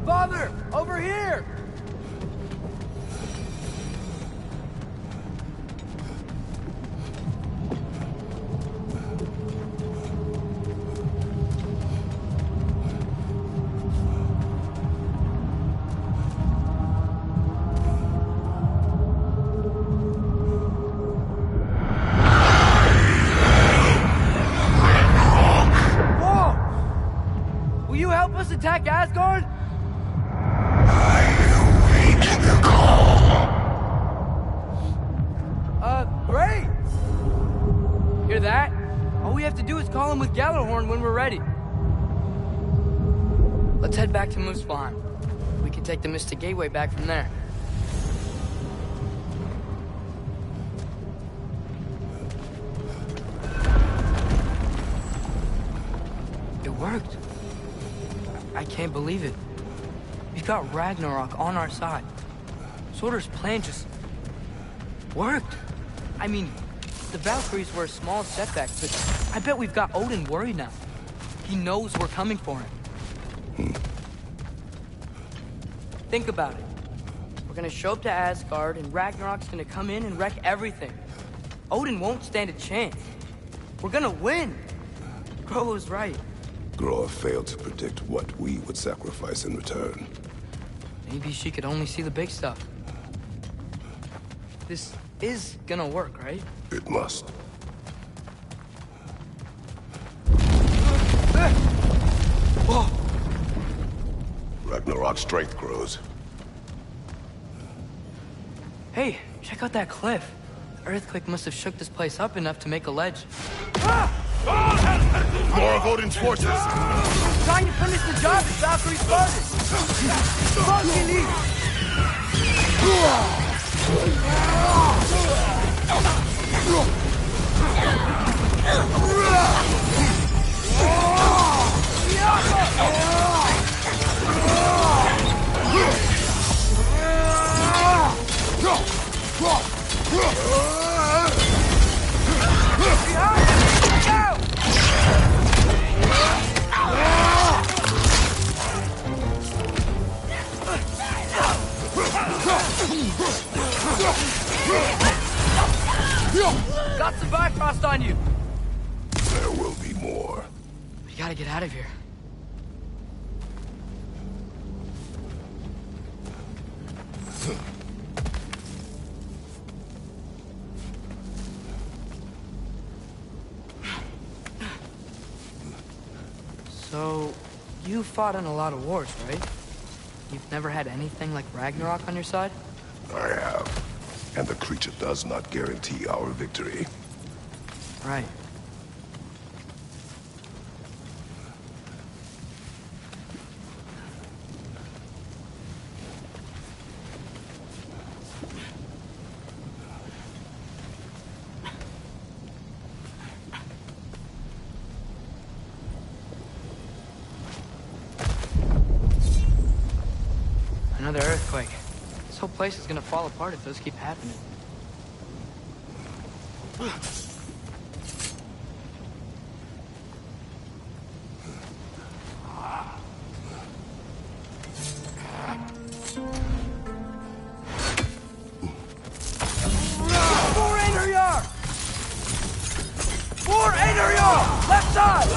Father! Over here! Whoa! Will you help us attack Asgard? Great! Hear that? All we have to do is call him with Gjallarhorn when we're ready. Let's head back to Muspelheim. We can take the Mystic Gateway back from there. It worked. I can't believe it. We've got RagnaRok on our side. Surtur's plan just worked. I mean, the Valkyries were a small setback, but I bet we've got Odin worried now. He knows we're coming for him. Think about it. We're gonna show up to Asgard, and Ragnarok's gonna come in and wreck everything. Odin won't stand a chance. We're gonna win. Groa was right. Groa failed to predict what we would sacrifice in return. Maybe she could only see the big stuff. This is gonna work, right? It must. Whoa! Ragnarok's strength grows. Hey, check out that cliff. The earthquake must have shook this place up enough to make a ledge. More of Odin's forces! Trying to finish the job that Valkyrie started! Fucking Got some Bifrost on you! There will be more. We gotta get out of here. So, you fought in a lot of wars, right? You've never had anything like Ragnarok on your side? I have. And the creature does not guarantee our victory. Right. Another earthquake. This whole place is gonna fall apart if those keep happening. For Einherjar! Left side!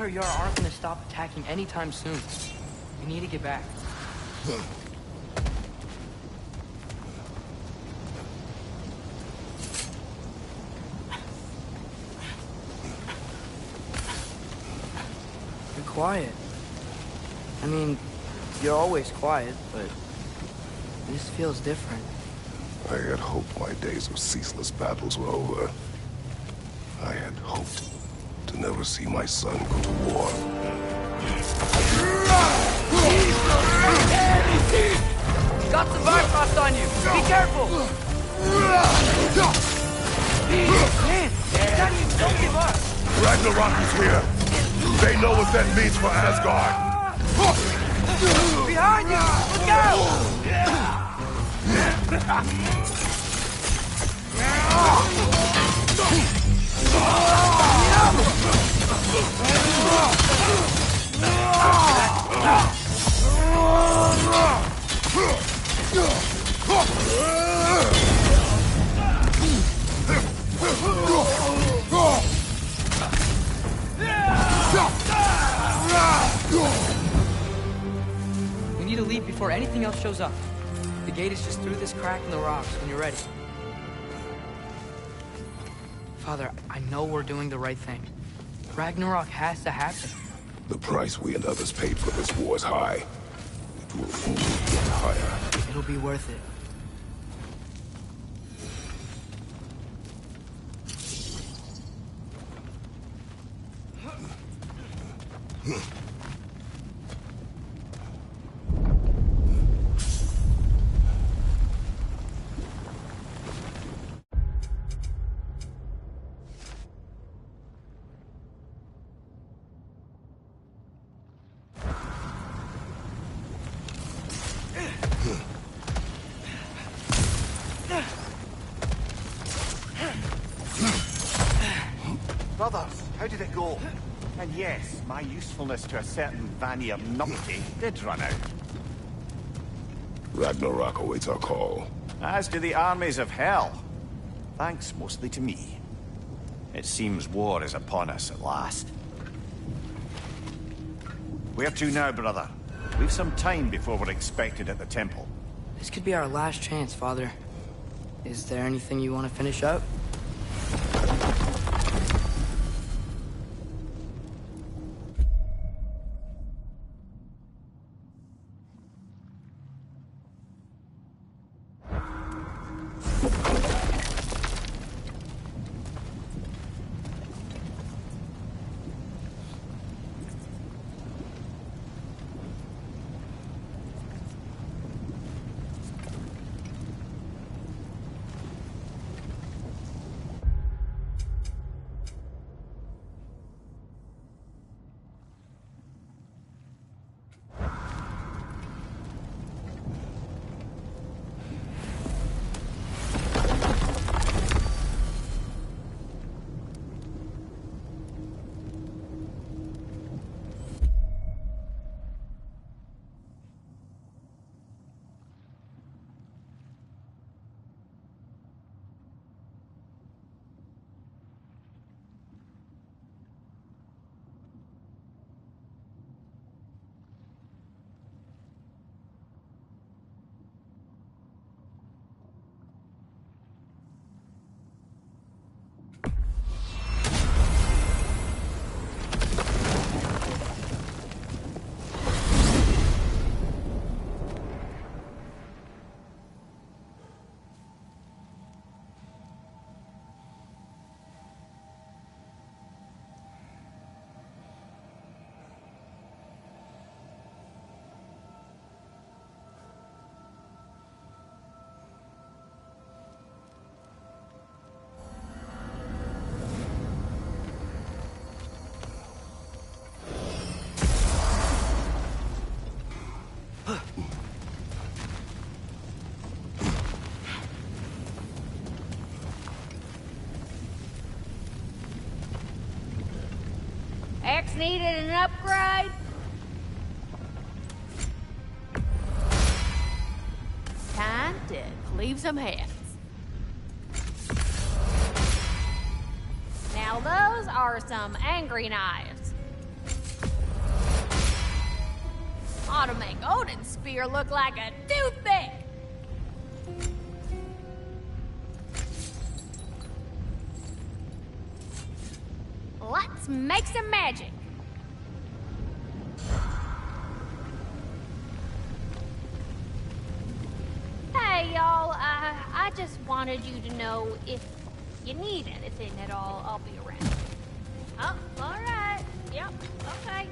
or Yara aren't gonna stop attacking anytime soon. We need to get back. You're quiet. I mean, you're always quiet, but this feels different. I had hoped my days of ceaseless battles were over. I had hoped to never see my son go to war. Got some Bifrost on you! Be careful! Man, don't give up! Ragnarok is here! They know what that means for Asgard! Behind you! Look We need to leave before anything else shows up. The gate is just through this crack in the rocks when you're ready. Father, I know we're doing the right thing. Ragnarok has to happen. The price we and others paid for this war is high. It will only get higher. It'll be worth it. Brothers, how did it go? And yes, my usefulness to a certain Vanir numpty did run out. Ragnarok awaits our call. As do the armies of hell. Thanks mostly to me. It seems war is upon us at last. Where to now, brother? We've some time before we're expected at the temple. This could be our last chance, Father. Is there anything you want to finish up? X needed an upgrade? Time to cleave some heads. Now those are some angry knives. Ought to make Odin's spear look like a toothpick! Let's make some magic! Hey, y'all, I just wanted you to know if you need anything at all, I'll be around. Oh, alright. Yep, okay.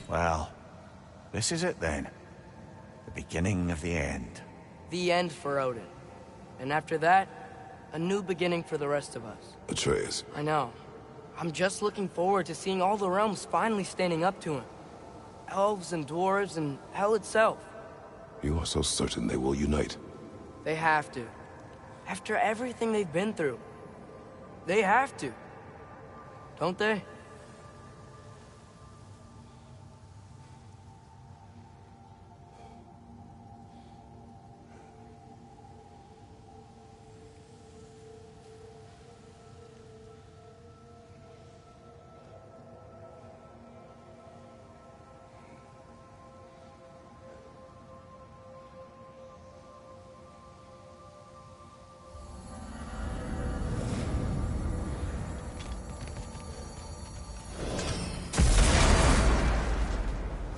Well, this is it then. The beginning of the end. The end for Odin. And after that, a new beginning for the rest of us. Atreus. I know. I'm just looking forward to seeing all the realms finally standing up to him. Elves and dwarves and hell itself. You are so certain they will unite? They have to. After everything they've been through. They have to. Don't they?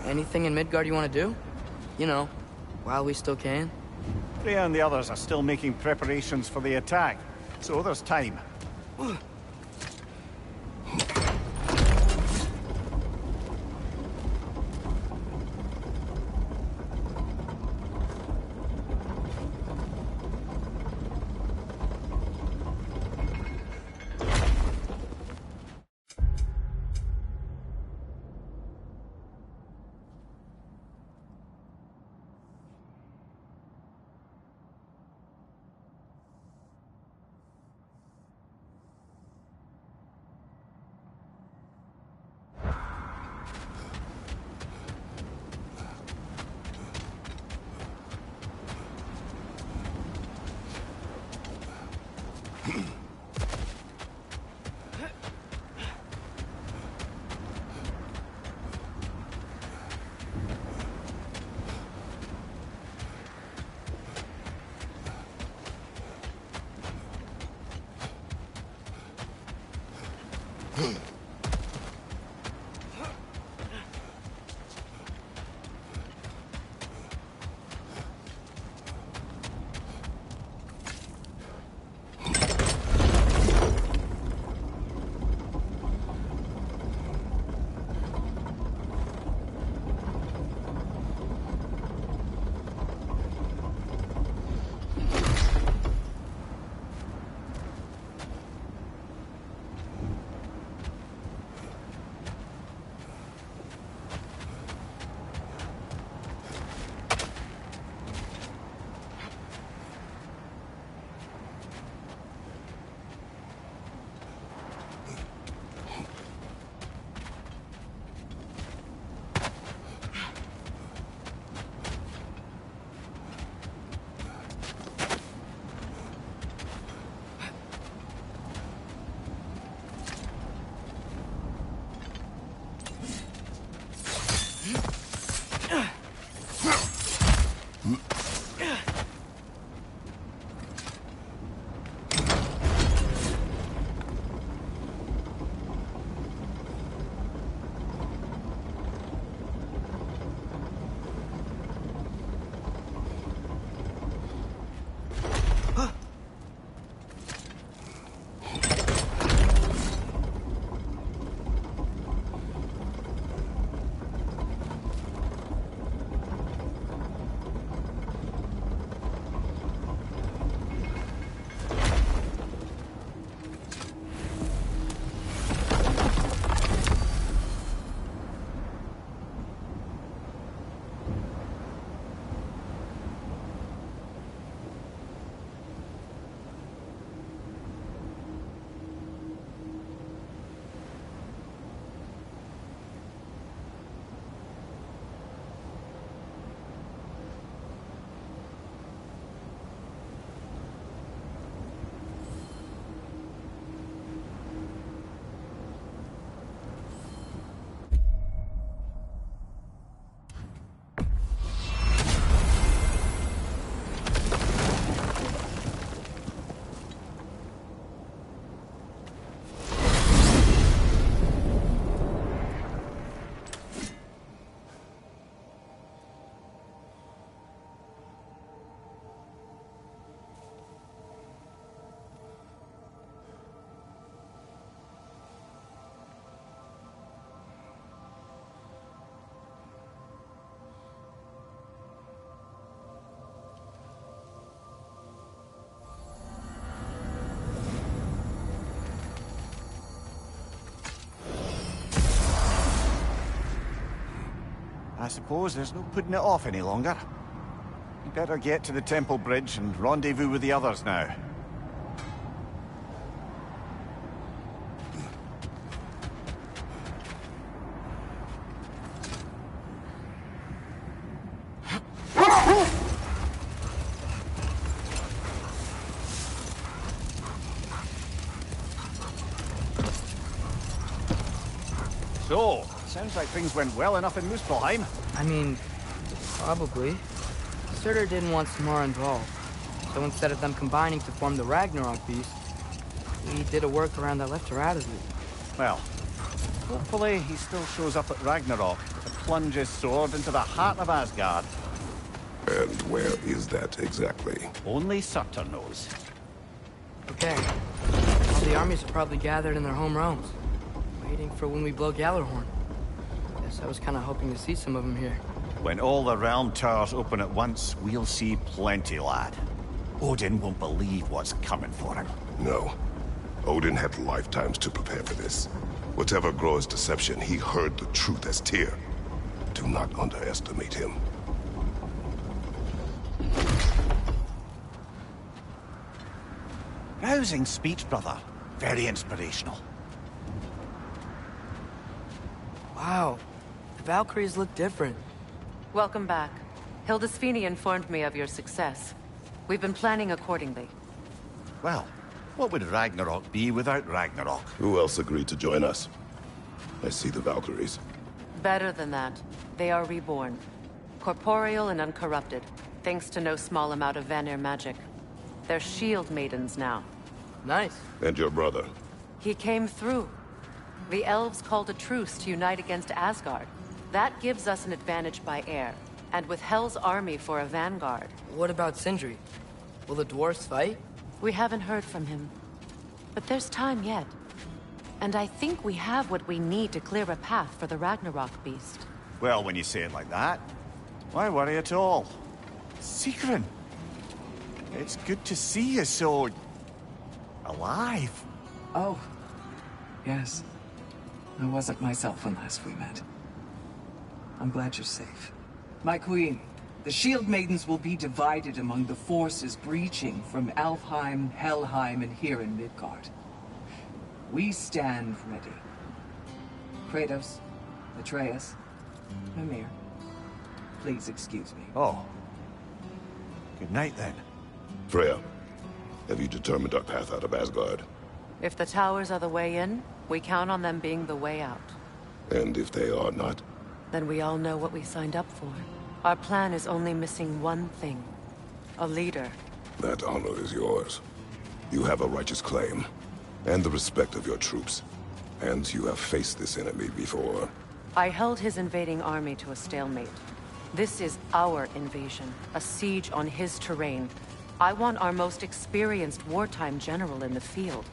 Anything in Midgard you want to do? You know, while we still can. Freya and the others are still making preparations for the attack, so there's time. I suppose there's no putting it off any longer. You better get to the Temple Bridge and rendezvous with the others now. So, sounds like things went well enough in Muspelheim. I mean, probably. Surtur didn't want Samara involved. So instead of them combining to form the RagnaRok beast, we did a workaround that left her out of it. Well, hopefully he still shows up at Ragnarok to plunge his sword into the heart of Asgard. And where is that exactly? Only Surtur knows. Okay. All the armies are probably gathered in their home realms, waiting for when we blow Gjallarhorn. Guess I was kind of hoping to see some of them here. When all the realm towers open at once, we'll see plenty, lad. Odin won't believe what's coming for him. No. Odin had lifetimes to prepare for this. Whatever Groa's deception, he heard the truth as Tyr. Do not underestimate him. Rousing speech, brother. Very inspirational. Wow. The Valkyries look different. Welcome back. Hildisvini informed me of your success. We've been planning accordingly. Well, what would Ragnarok be without Ragnarok? Who else agreed to join us? I see the Valkyries. Better than that. They are reborn. Corporeal and uncorrupted, thanks to no small amount of Vanir magic. They're shield maidens now. Nice. And your brother? He came through. The elves called a truce to unite against Asgard. That gives us an advantage by air, and with Hel's army for a vanguard. What about Sindri? Will the dwarves fight? We haven't heard from him. But there's time yet. And I think we have what we need to clear a path for the Ragnarok beast. Well, when you say it like that, why worry at all? Sigrun! It's good to see you so... alive. Oh. Yes. I wasn't myself when last we met. I'm glad you're safe. My queen, the Shield Maidens will be divided among the forces breaching from Alfheim, Helheim, and here in Midgard. We stand ready. Kratos, Atreus, Mimir, please excuse me. Oh. Good night, then. Freya, have you determined our path out of Asgard? If the towers are the way in, we count on them being the way out. And if they are not? Then we all know what we signed up for. Our plan is only missing one thing. A leader. That honor is yours. You have a righteous claim, and the respect of your troops. And you have faced this enemy before. I held his invading army to a stalemate. This is our invasion, a siege on his terrain. I want our most experienced wartime general in the field.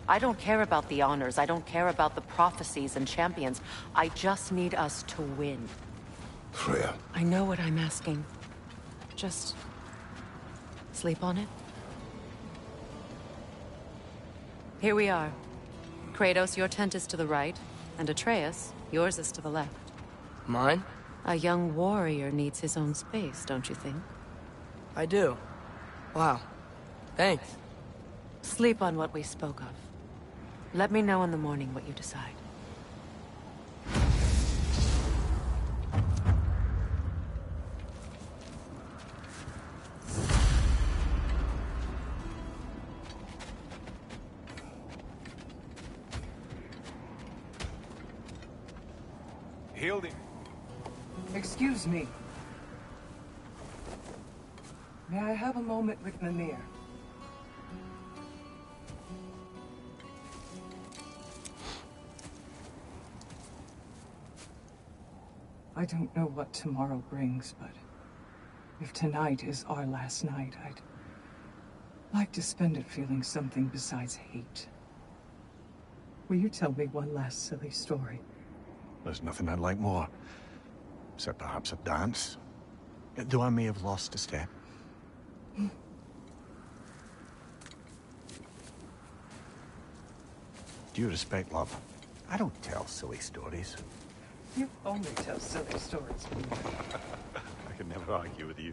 I don't care about the honors, I don't care about the prophecies and champions. I just need us to win. Freya. I know what I'm asking. Just... sleep on it? Here we are. Kratos, your tent is to the right, and Atreus, yours is to the left. Mine? A young warrior needs his own space, don't you think? I do. Wow. Thanks. Sleep on what we spoke of. Let me know in the morning what you decide. Hildy. Excuse me. May I have a moment with Mimir? I don't know what tomorrow brings, but if tonight is our last night, I'd like to spend it feeling something besides hate. Will you tell me one last silly story? There's nothing I'd like more. Except perhaps a dance. Though I may have lost a step. Due respect, love. I don't tell silly stories. You only tell silly stories. I can never argue with you.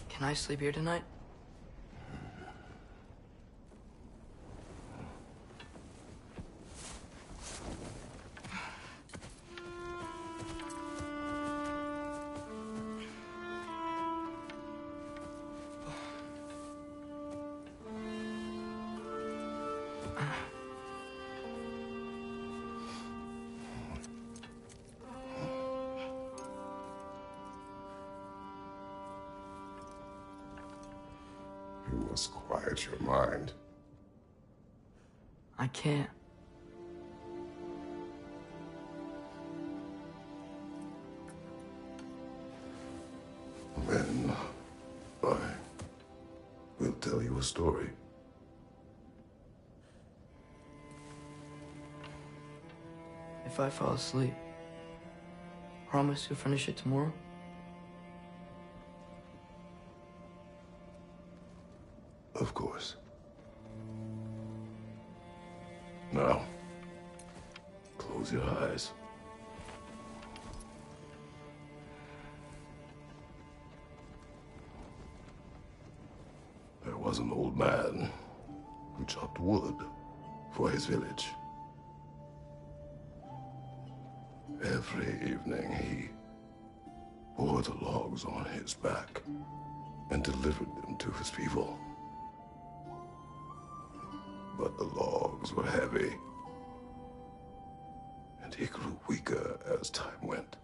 Can I sleep here tonight? You must quiet your mind. I can't. Then I will tell you a story. If I fall asleep, promise you'll finish it tomorrow? Of course. Now, close your eyes. There was an old man who chopped wood for his village. Every evening he bore the logs on his back and delivered them to his people. But the logs were heavy, and he grew weaker as time went.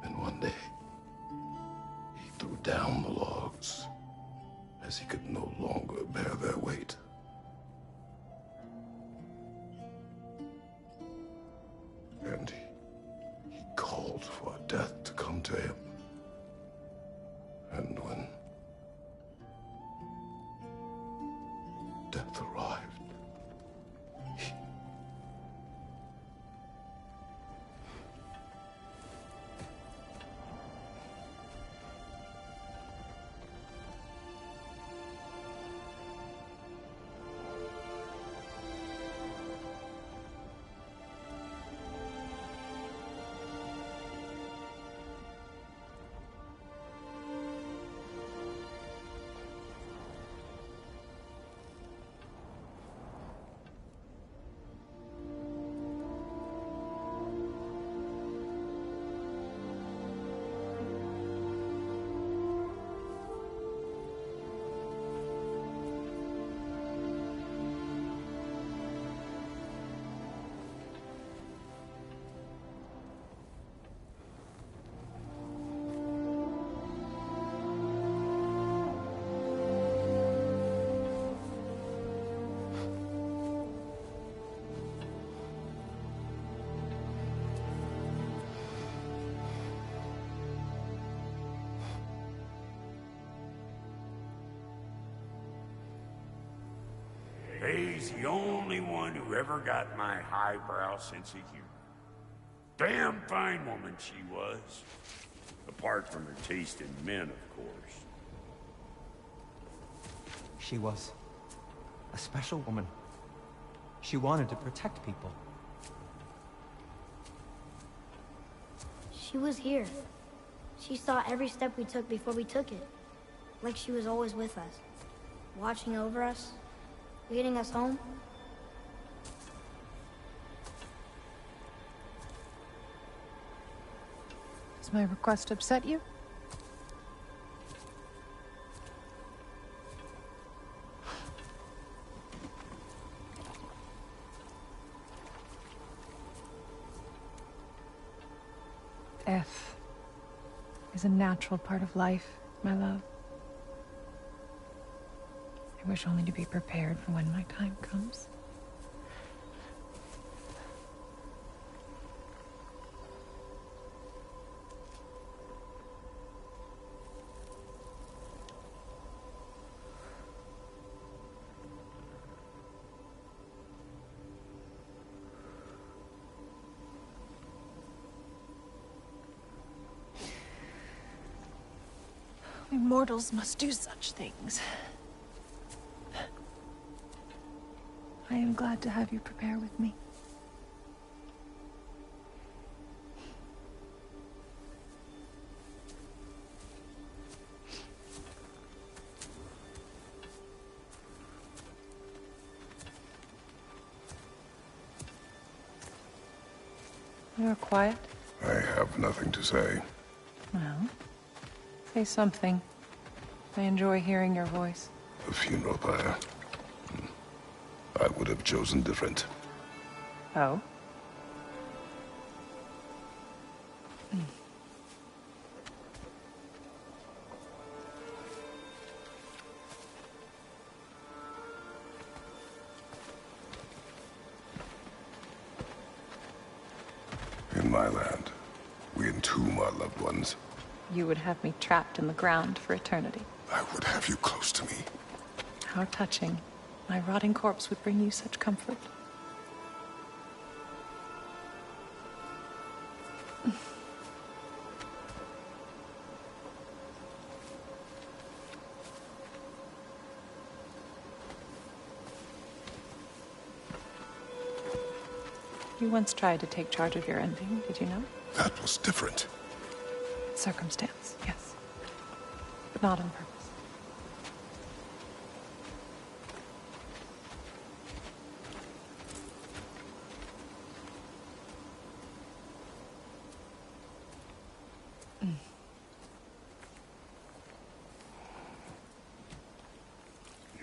And one day, he threw down the logs as he could no longer bear their weight. And he called for death to come to him. And when death arrived, He's the only one who ever got my highbrow sense of humor. Damn fine woman she was. Apart from her taste in men, of course. She was a special woman. She wanted to protect people. She was here. She saw every step we took before we took it. Like she was always with us. watching over us, leading us home. Does my request upset you? Death is a natural part of life, my love. I wish only to be prepared for when my time comes. We mortals must do such things. I am glad to have you prepare with me. You're quiet. I have nothing to say. Well, say something. I enjoy hearing your voice. The funeral pyre. I would have chosen different. Oh? In my land, we entomb our loved ones. You would have me trapped in the ground for eternity. I would have you close to me. How touching. My rotting corpse would bring you such comfort. You once tried to take charge of your ending, did you know? That was different. Circumstance, yes. But not on purpose.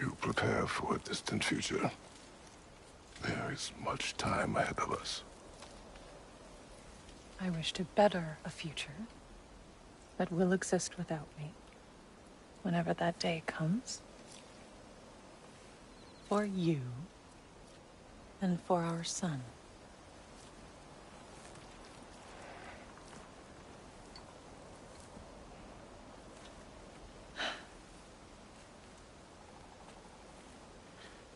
You prepare for a distant future. There is much time ahead of us. I wish to better a future that will exist without me, whenever that day comes. For you, and for our son.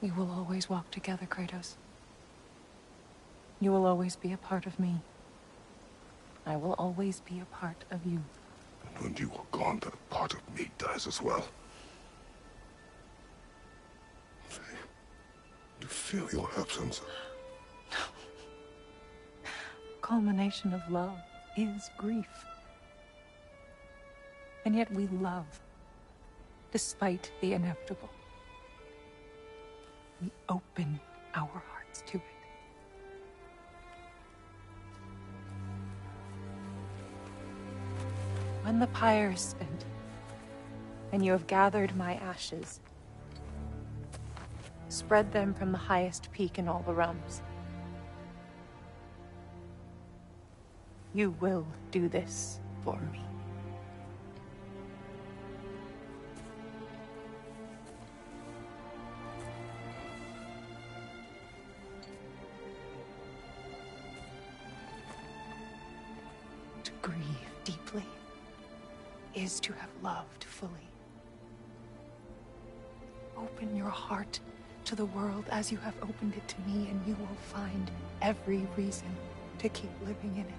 We will always walk together, Kratos. You will always be a part of me. I will always be a part of you. And when you are gone, that part of me dies as well. You feel your absence. Culmination of love is grief. And yet we love, despite the inevitable. We open our hearts to it. When the pyre is spent, and you have gathered my ashes, spread them from the highest peak in all the realms. You will do this for me. To grieve deeply is to have loved fully. Open your heart to the world as you have opened it to me, and you will find every reason to keep living in it.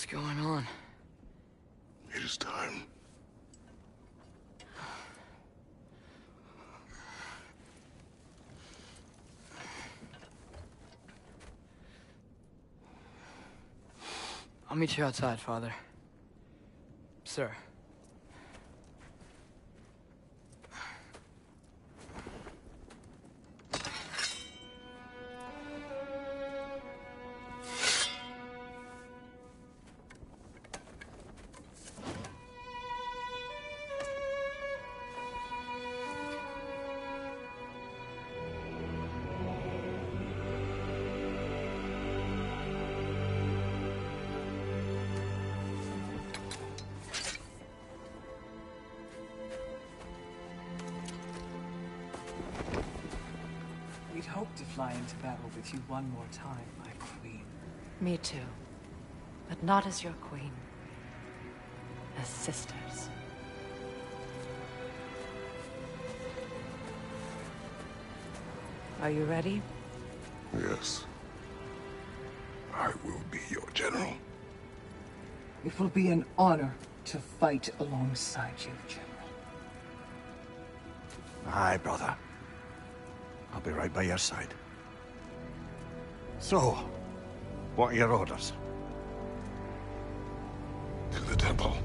What's going on? It is time. I'll meet you outside, Father. Sir. We'd hoped to fly into battle with you one more time, my queen. Me too. But not as your queen. As sisters. Are you ready? Yes. I will be your general. It will be an honor to fight alongside you, General. Aye, brother. I'll be right by your side. So, what are your orders? To the temple.